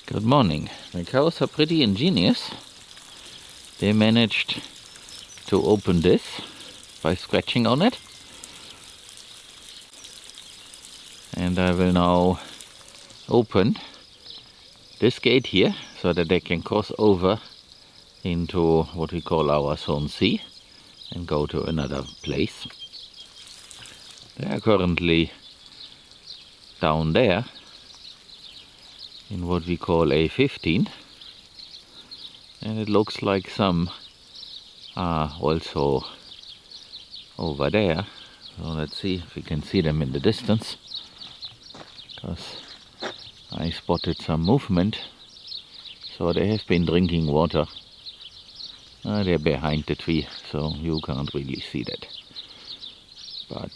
Good morning. The cows are pretty ingenious. They managed to open this by scratching on it. And I will now open this gate here so that they can cross over into what we call our zone C and go to another place. They are currently down there in what we call A15, and it looks like some are also over there. So let's see if we can see them in the distance, because I spotted some movement. So they have been drinking water. They're behind the tree, so you can't really see that, but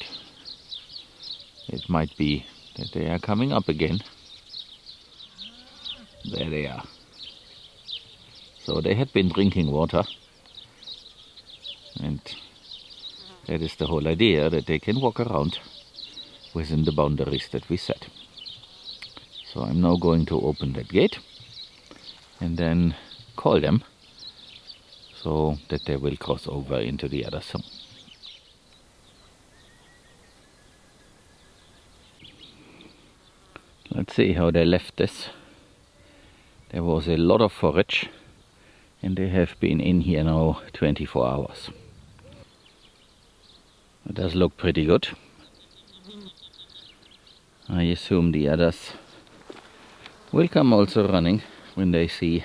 it might be that they are coming up again. There they are. So they had been drinking water, and that is the whole idea, that they can walk around within the boundaries that we set. So I'm now going to open that gate and then call them so that they will cross over into the other zone. Let's see how they left this. There was a lot of forage, and they have been in here now 24 hours. It does look pretty good. I assume the others will come also running when they see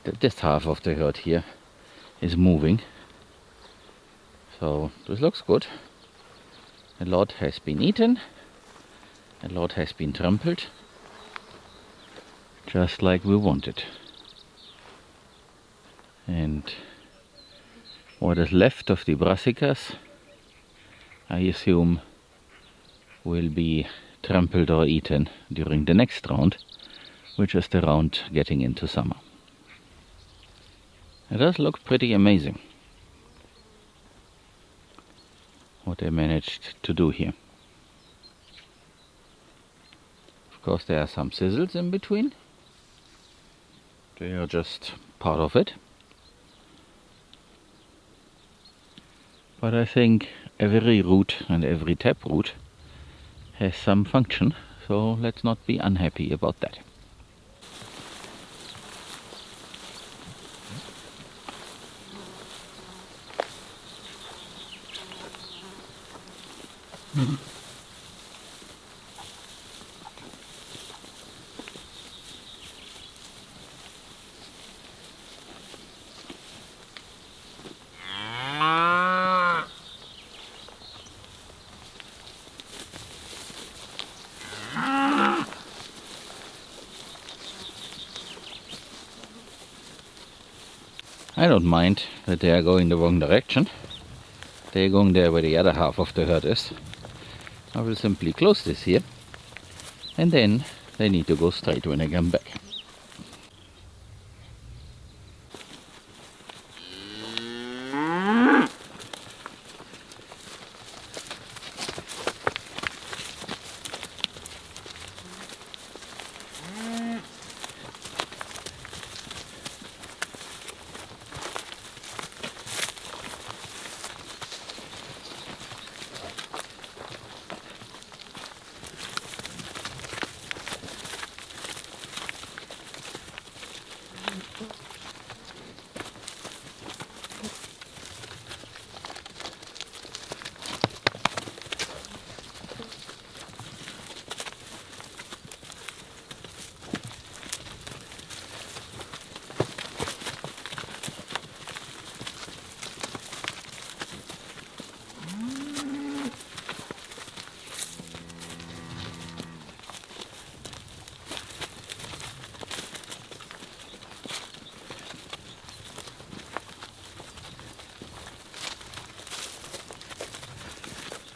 that this half of the herd here is moving. So this looks good. A lot has been eaten, a lot has been trampled, just like we wanted. And what is left of the brassicas, I assume, will be trampled or eaten during the next round, which is the round getting into summer. It does look pretty amazing what they managed to do here. Of course, there are some sizzles in between. They are just part of it. But I think every root and every taproot has some function, so let's not be unhappy about that. I don't mind that they are going the wrong direction. They are going there where the other half of the herd is. I will simply close this here, and then they need to go straight when I come back.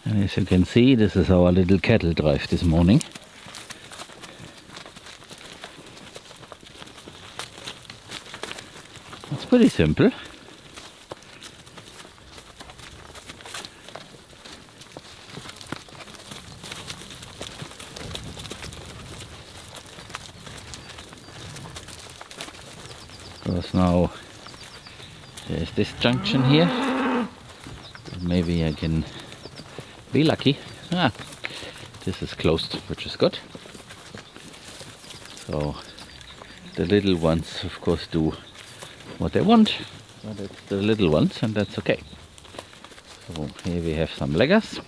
And as you can see, this is our little cattle drive this morning. It's pretty simple. Because now there's this junction here. Maybe I can be lucky. This is closed, which is good. So the little ones, of course, do what they want, but it's the little ones, and that's okay. So here we have some leggers.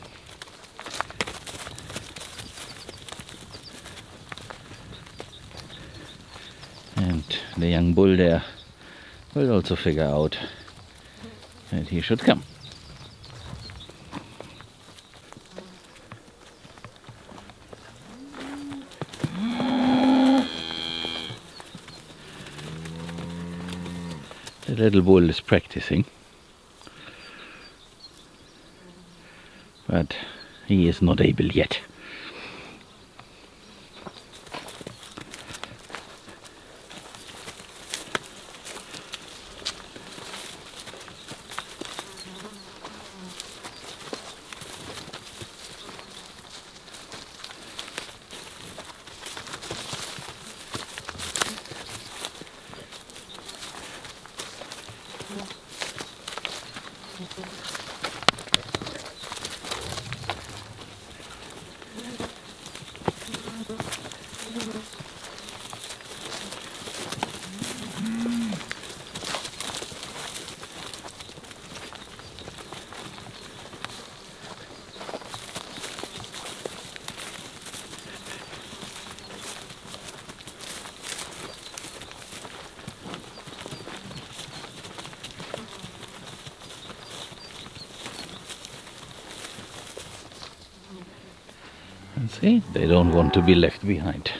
And the young bull there will also figure out that he should come. The little bull is practicing, but he is not able yet. And see, they don't want to be left behind.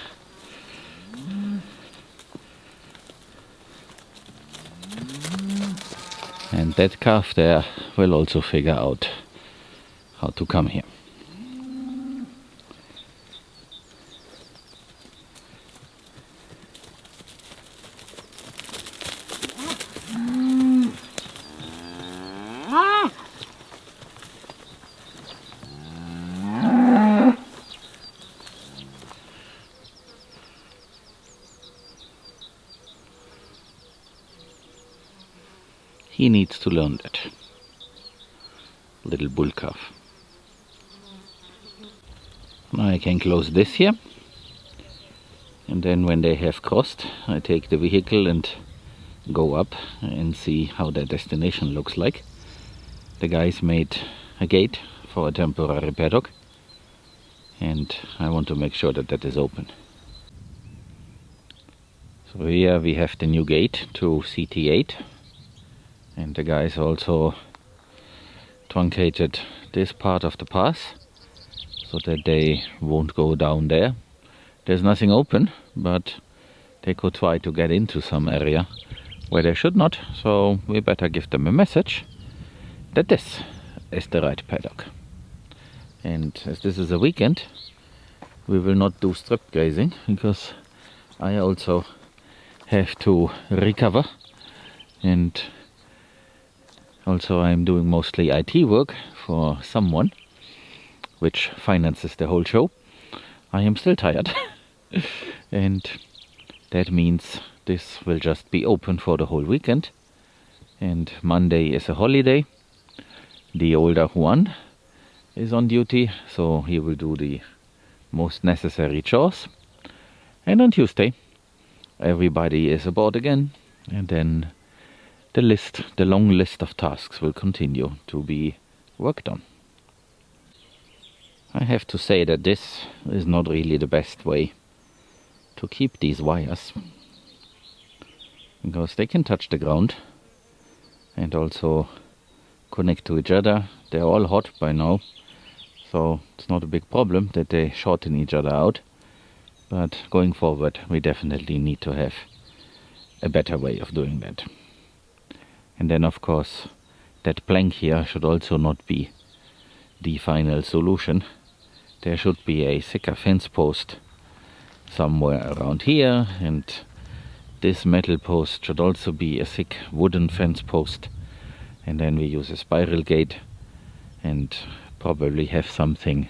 And that calf there will also figure out how to come here. He needs to learn that. Little bull calf. Now I can close this here. And then when they have crossed, I take the vehicle and go up and see how their destination looks like. The guys made a gate for a temporary paddock. And I want to make sure that that is open. So here we have the new gate to CT8. And the guys also truncated this part of the path so that they won't go down there. There's nothing open, but they could try to get into some area where they should not. So we better give them a message that this is the right paddock. And as this is a weekend, we will not do strip grazing because I also have to recover, and also I'm doing mostly IT work for someone which finances the whole show. I am still tired and that means this will just be open for the whole weekend, and Monday is a holiday. The older one is on duty, so he will do the most necessary chores, and on Tuesday everybody is aboard again, and then the long list of tasks will continue to be worked on. I have to say that this is not really the best way to keep these wires, because they can touch the ground and also connect to each other. They're all hot by now, so it's not a big problem that they shorten each other out, but going forward we definitely need to have a better way of doing that. And then of course that plank here should also not be the final solution. There should be a thicker fence post somewhere around here, and this metal post should also be a thick wooden fence post, and then we use a spiral gate and probably have something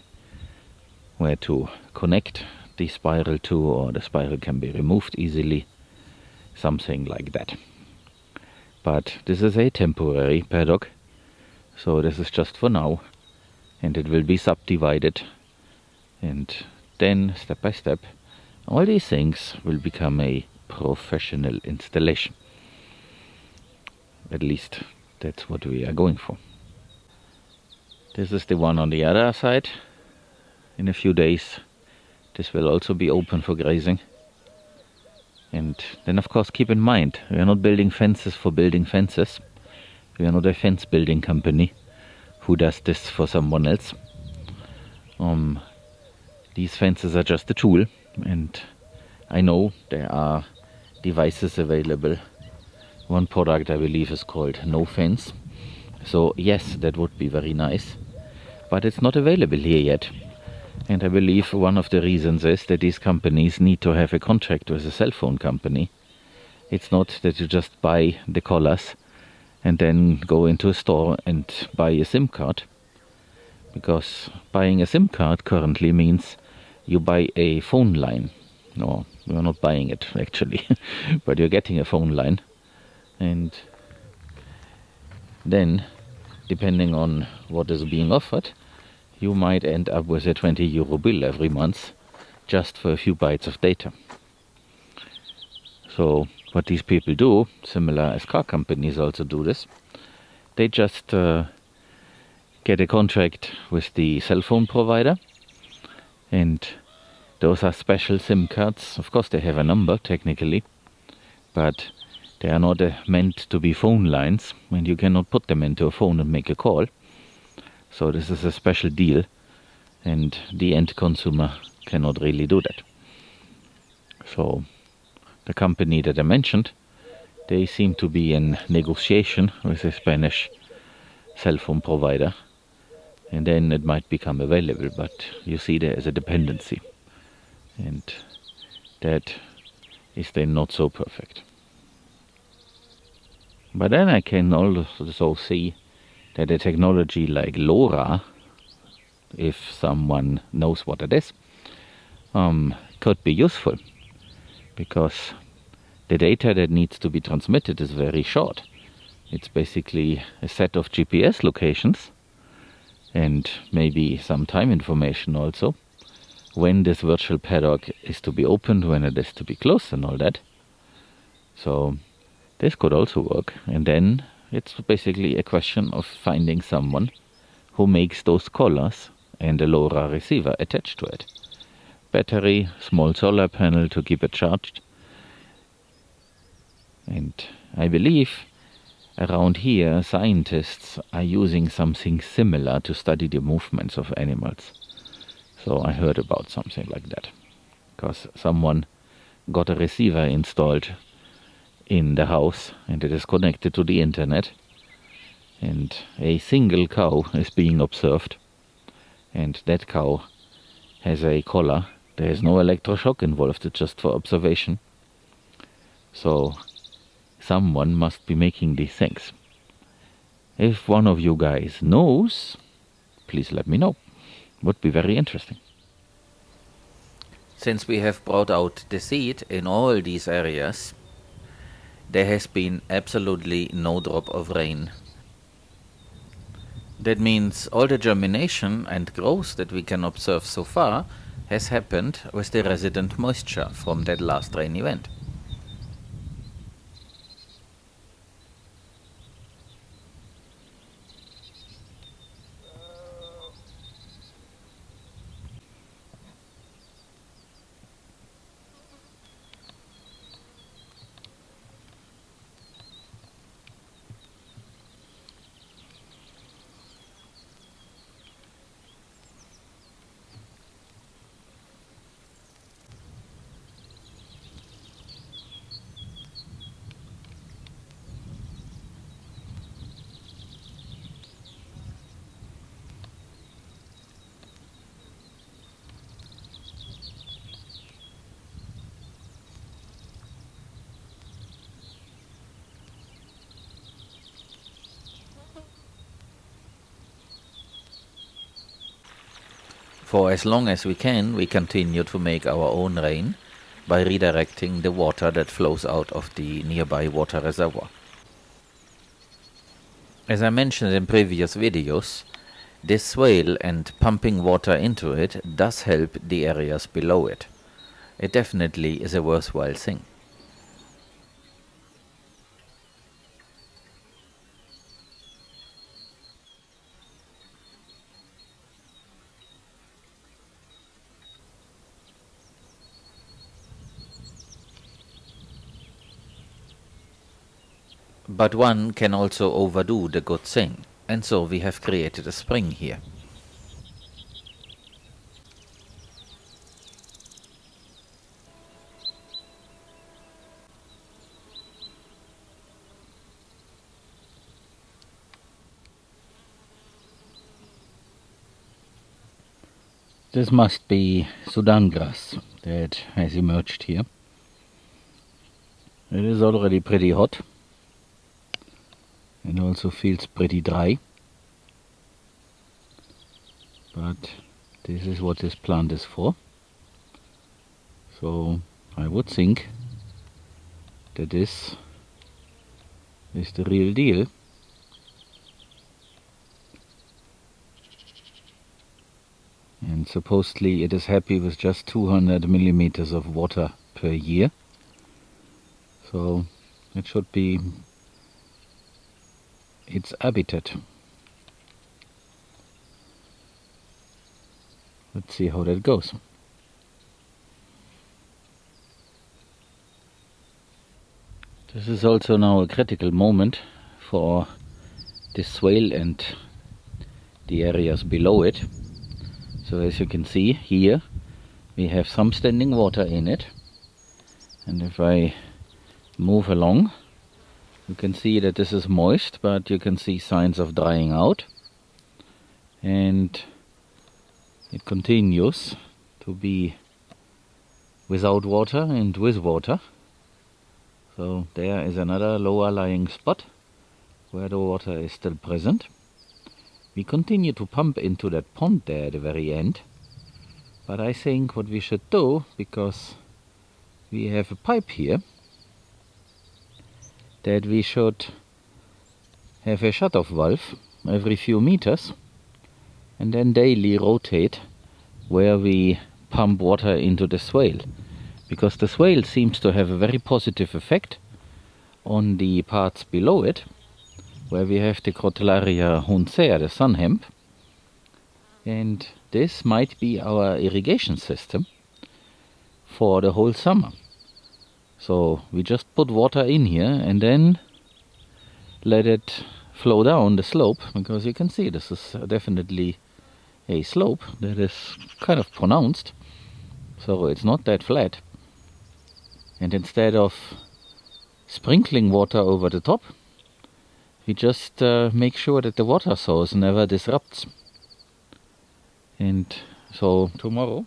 where to connect the spiral to, or the spiral can be removed easily, something like that. But this is a temporary paddock, so this is just for now, and it will be subdivided, and then step by step all these things will become a professional installation. At least that's what we are going for. This is the one on the other side. In a few days this will also be open for grazing. And then of course keep in mind, we are not building fences for building fences. We are not a fence building company who does this for someone else. These fences are just a tool, and I know there are devices available. One product I believe is called No Fence. So yes, that would be very nice, but it's not available here yet. And I believe one of the reasons is that these companies need to have a contract with a cell phone company. It's not that you just buy the collars and then go into a store and buy a SIM card. Because buying a SIM card currently means you buy a phone line. No, you're not buying it actually, but you're getting a phone line. And then, depending on what is being offered, you might end up with a 20 euro bill every month just for a few bytes of data. So what these people do, similar as car companies also do this, they just get a contract with the cell phone provider, and those are special SIM cards. Of course they have a number technically, but they are not meant to be phone lines, and you cannot put them into a phone and make a call. So this is a special deal, and the end consumer cannot really do that. So the company that I mentioned, they seem to be in negotiation with a Spanish cell phone provider, and then it might become available, but you see there is a dependency, and that is then not so perfect. But then I can also see that a technology like LoRa, if someone knows what it is, could be useful, because the data that needs to be transmitted is very short. It's basically a set of GPS locations and maybe some time information also, when this virtual paddock is to be opened, when it is to be closed and all that. So this could also work, and then it's basically a question of finding someone who makes those collars and a LoRa receiver attached to it. Battery, small solar panel to keep it charged. And I believe around here scientists are using something similar to study the movements of animals. So I heard about something like that, because someone got a receiver installed in the house and it is connected to the internet, and a single cow is being observed, and that cow has a collar. There is no electroshock involved, it's just for observation. So someone must be making these things. If one of you guys knows, please let me know. Would be very interesting. Since we have brought out the seed in all these areas, there has been absolutely no drop of rain. That means all the germination and growth that we can observe so far has happened with the resident moisture from that last rain event. For as long as we can, we continue to make our own rain by redirecting the water that flows out of the nearby water reservoir. As I mentioned in previous videos, this swale and pumping water into it does help the areas below it. It definitely is a worthwhile thing. But one can also overdo the good thing, and so we have created a spring here. This must be Sudan grass that has emerged here. It is already pretty hot and also feels pretty dry. But this is what this plant is for. So I would think that this is the real deal. And supposedly it is happy with just 200 millimeters of water per year. So it should be its habitat. Let's see how that goes. This is also now a critical moment for this swale and the areas below it. So as you can see here, we have some standing water in it, and if I move along, you can see that this is moist, but you can see signs of drying out, and it continues to be without water and with water. So there is another lower lying spot where the water is still present. We continue to pump into that pond there at the very end, but I think what we should do, because we have a pipe here, that we should have a shut-off valve every few meters and then daily rotate where we pump water into the swale, because the swale seems to have a very positive effect on the parts below it, where we have the Crotalaria huncea, the sun hemp, and this might be our irrigation system for the whole summer. So we just put water in here and then let it flow down the slope, because you can see this is definitely a slope that is kind of pronounced, so it's not that flat. And instead of sprinkling water over the top, we just make sure that the water source never disrupts. And so tomorrow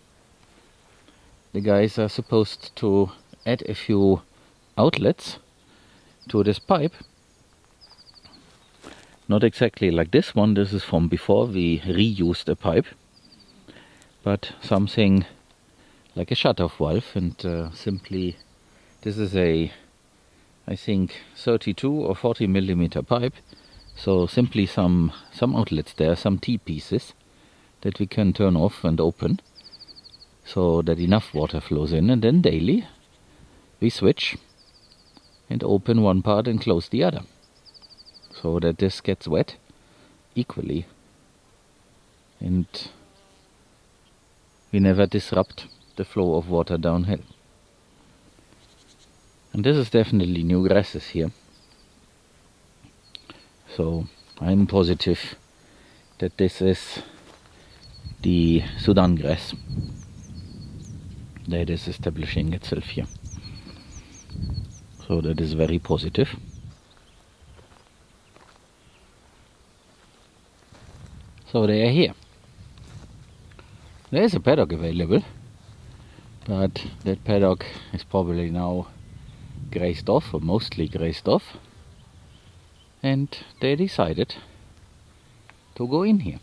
the guys are supposed to add a few outlets to this pipe. Not exactly like this one, this is from before we reused a pipe, but something like a shut-off valve, and simply this is a, I think, 32 or 40 millimeter pipe. So simply some outlets there, some T-pieces that we can turn off and open so that enough water flows in, and then daily we switch and open one part and close the other so that this gets wet equally and we never disrupt the flow of water downhill. And this is definitely new grasses here, so I'm positive that this is the Sudan grass that is establishing itself here. So that is very positive. So they are here. There is a paddock available, but that paddock is probably now grazed off, or mostly grazed off, and they decided to go in here.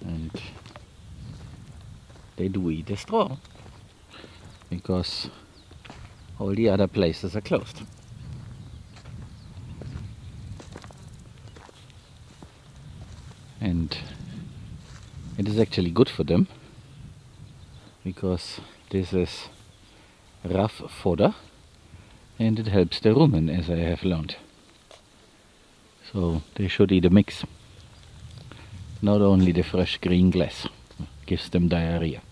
And they do eat the straw, because all the other places are closed. It is actually good for them because this is rough fodder and it helps the rumen, as I have learned. So they should eat a mix. Not only the fresh green grass gives them diarrhea.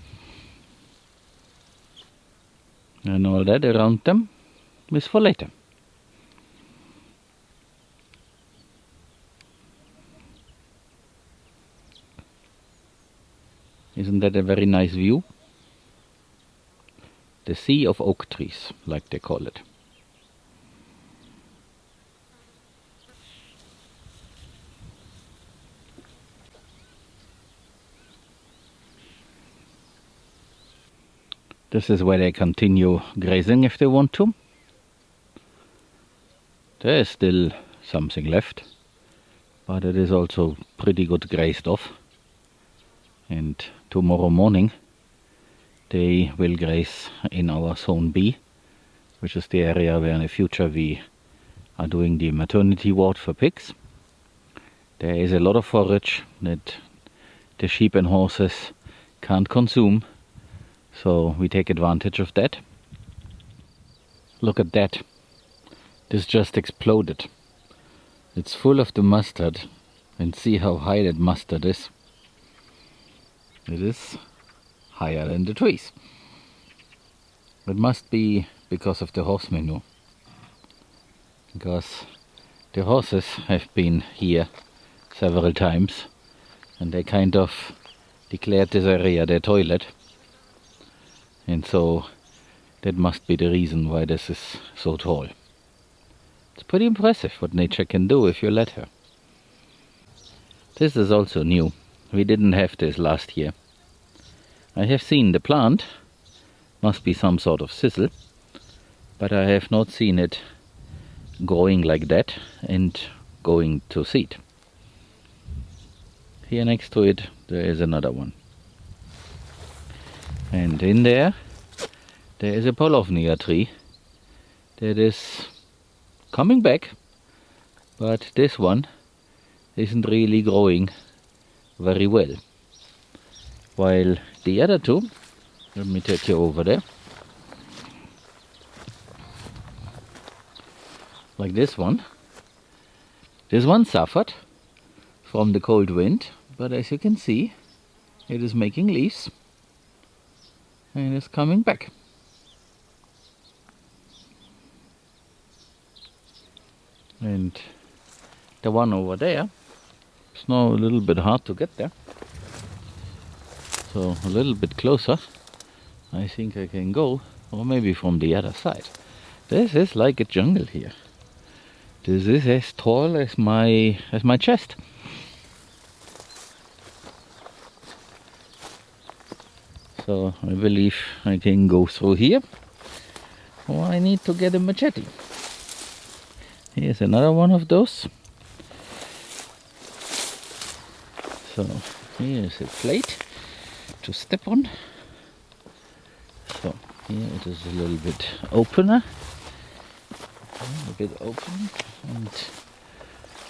And all that around them is for later. Isn't that a very nice view? The sea of oak trees, like they call it. This is where they continue grazing if they want to. There is still something left, but it is also pretty good grazed off. And tomorrow morning they will graze in our zone B, which is the area where in the future we are doing the maternity ward for pigs. There is a lot of forage that the sheep and horses can't consume, so we take advantage of that. Look at that. This just exploded. It's full of the mustard, and see how high that mustard is. It is higher than the trees. It must be because of the horse manure, because the horses have been here several times and they kind of declared this area their toilet, and so that must be the reason why this is so tall. It's pretty impressive what nature can do if you let her. This is also new. We didn't have this last year. I have seen the plant, must be some sort of sizzle, but I have not seen it growing like that and going to seed. Here next to it there is another one. And in there is a Palovnia tree that is coming back, but this one isn't really growing very well. While the other two, let me take you over there, like this one suffered from the cold wind, but as you can see it is making leaves and is coming back. And the one over there, it's now a little bit hard to get there, so a little bit closer I think I can go, or maybe from the other side. This is like a jungle here. This is as tall as my chest. So I believe I can go through here, or I need to get a machete. Here's another one of those. So here's a plate to step on. So here it is a little bit opener. A bit open, and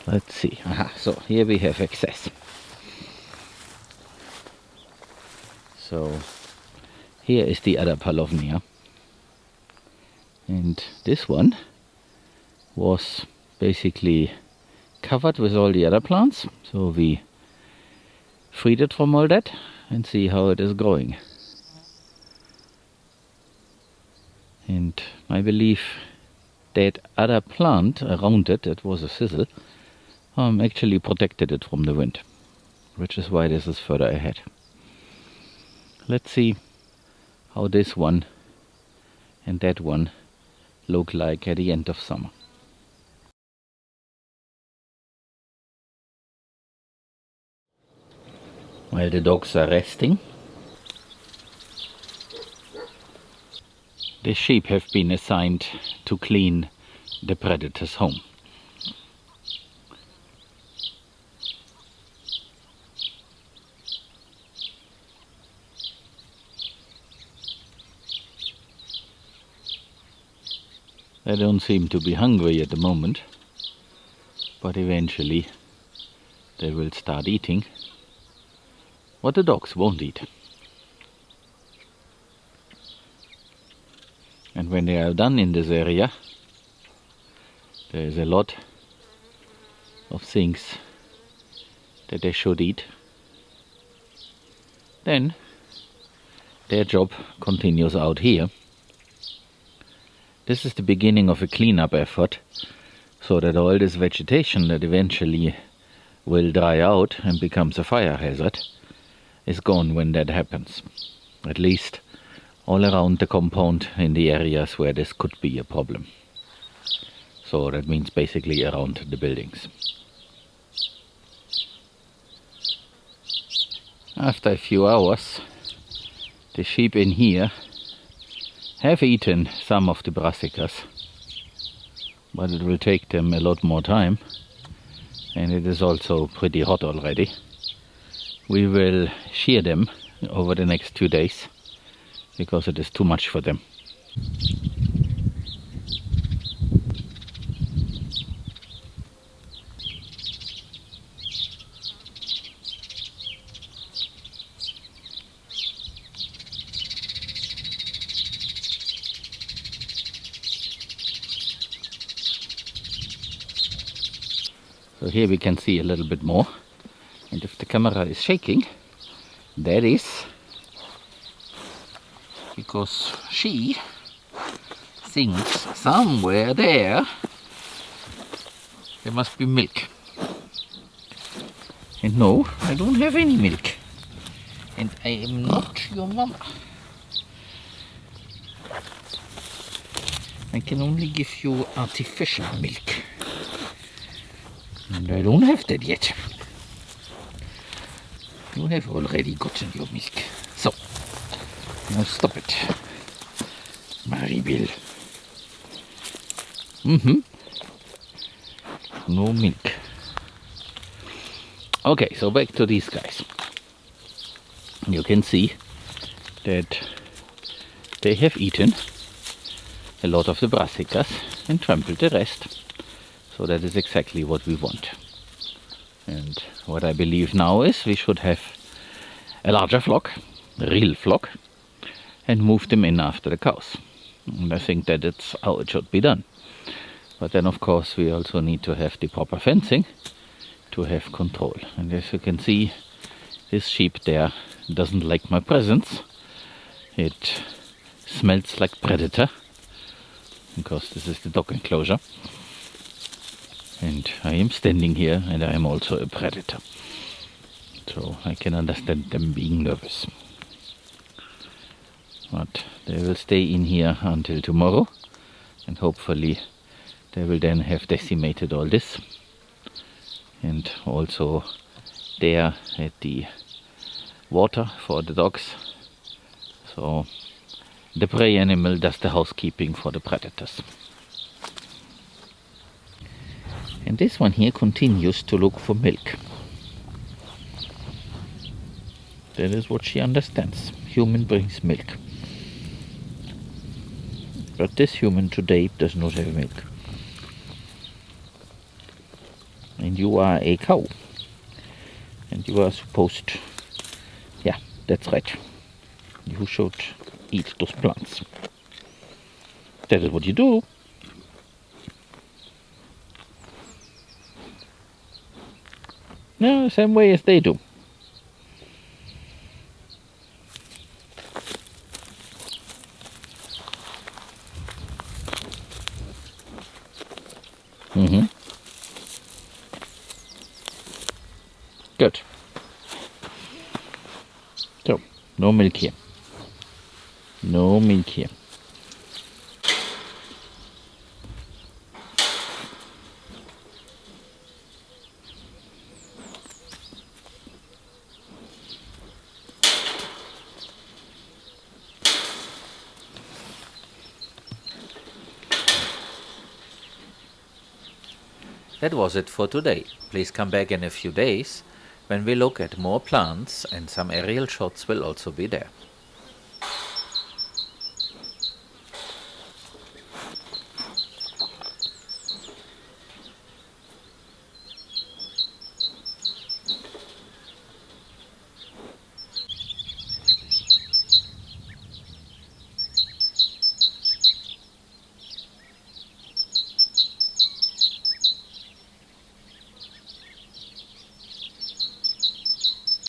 let's see. Aha, so here we have access. So here is the other Palovnia, and this one was basically covered with all the other plants, so we freed it from all that and see how it is growing. And I believe that other plant around it, that was a sizzle, actually protected it from the wind, which is why this is further ahead. Let's see how this one and that one look like at the end of summer. While the dogs are resting, the sheep have been assigned to clean the predator's home. They don't seem to be hungry at the moment, but eventually they will start eating. what the dogs won't eat. And when they are done in this area, there is a lot of things that they should eat. Then their job continues out here. This is the beginning of a cleanup effort, so that all this vegetation that eventually will dry out and becomes a fire hazard is gone when that happens. At least all around the compound in the areas where this could be a problem. So that means basically around the buildings. After a few hours, the sheep in here have eaten some of the brassicas, but it will take them a lot more time, and it is also pretty hot already. We will shear them over the next 2 days because it is too much for them. So here we can see a little bit more, and if the camera is shaking, that is because she thinks somewhere there must be milk. And no, I don't have any milk, and I am not your mama. I can only give you artificial milk. And I don't have that yet. You have already gotten your milk. So, now stop it. Maribel. No milk. Okay, so back to these guys. You can see that they have eaten a lot of the brassicas and trampled the rest. So that is exactly what we want. And what I believe now is we should have a larger flock, a real flock, and move them in after the cows. And I think that it's how it should be done. But then of course we also need to have the proper fencing to have control. And as you can see, this sheep there doesn't like my presence. It smells like predator, because this is the dog enclosure. And I am standing here, and I am also a predator. So I can understand them being nervous. But they will stay in here until tomorrow, and hopefully they will then have decimated all this. And also there at the water for the dogs. So the prey animal does the housekeeping for the predators. And this one here continues to look for milk. That is what she understands. Human brings milk. But this human today does not have milk. And you are a cow. And you are supposed... Yeah, that's right. You should eat those plants. That is what you do. No, same way as they do. Good. So, no milk here. No milk here. That was it for today. Please come back in a few days when we look at more plants, and some aerial shots will also be there.